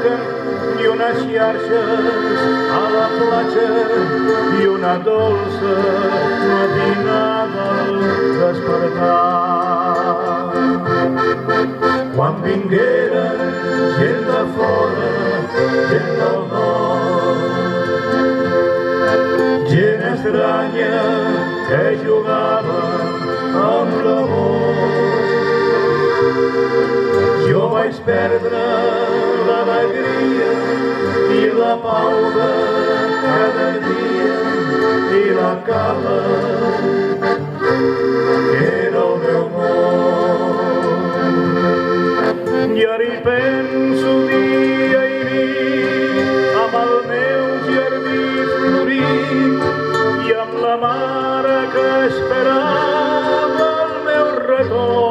tanquen i unes xarxes a la platja i una dolça matinada al despertar. Quan vingueren gent de fora, gent del nord, gent estranya que jugava amb l'amor, jo vaig perdre l'alegria i la pau de cada dia i la cala que era el meu món. I ara hi penso dia i nit amb el meu jardí florit i amb la mare que esperava el meu retorn.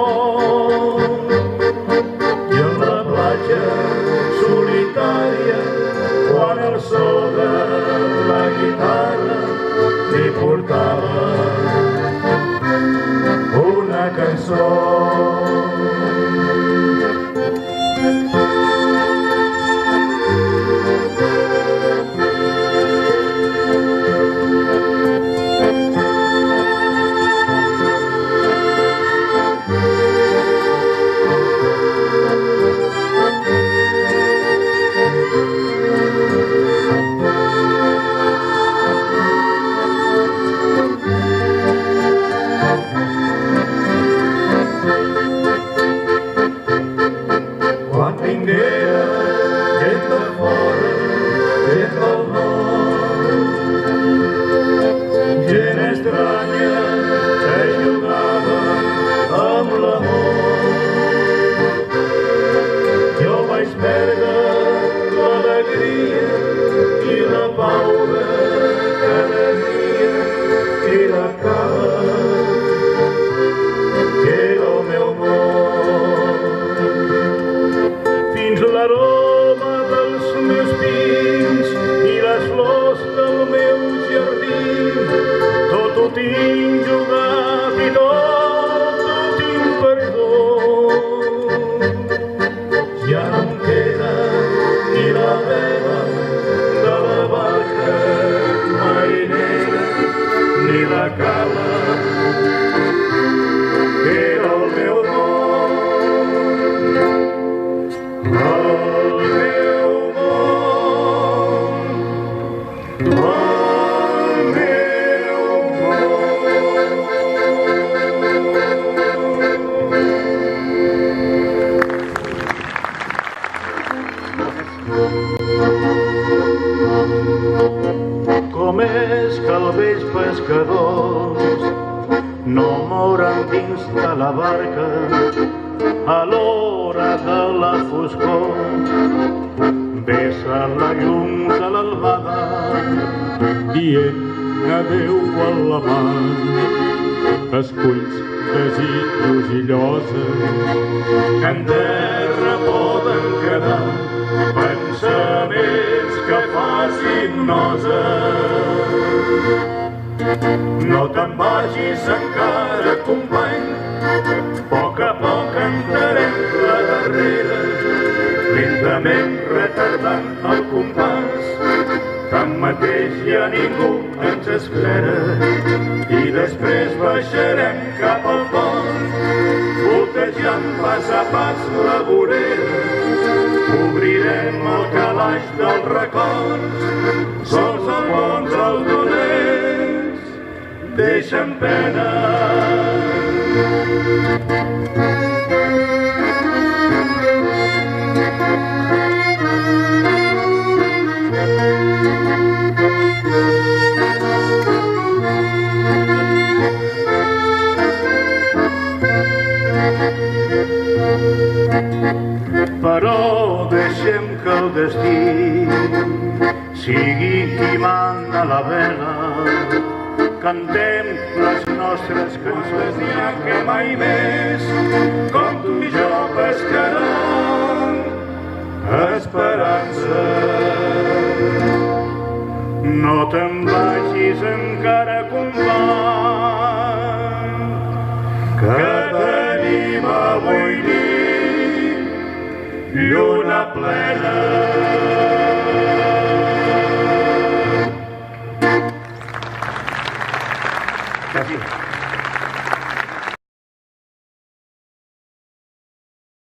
Solitària, quan el so de la guitarra li portava una cançó. Tinc jugat i tot ho tinc perdut. Ja no em queda ni la vela de la barca marinera ni la cala que era el meu món. El meu món. Com és que els vells pescadors no moren dins de la barca a l'hora de la foscor? Vessa la llum de l'albada dient adéu a la mar. Esculls, desitjos i lloses que en terra poden quedar, pensaments que facin nosa. No te'n vagis encara, company, a poc entrarem la darrera, lentament retardant el compàs. Tanmateix ja ningú ens espera i després baixarem cap al pont, voltejant pas a pas la vorera. Obrirem el calaix dels records, sols els bons els dolents deixen pena. Però deixem que el destí sigui qui mana la vela. Cantem les nostres cançons, n'hi ha que mai més, com tu i jo pescaran esperança. No te'n vagis encara, company, que tenim avui nit lluna plena. Gràcies.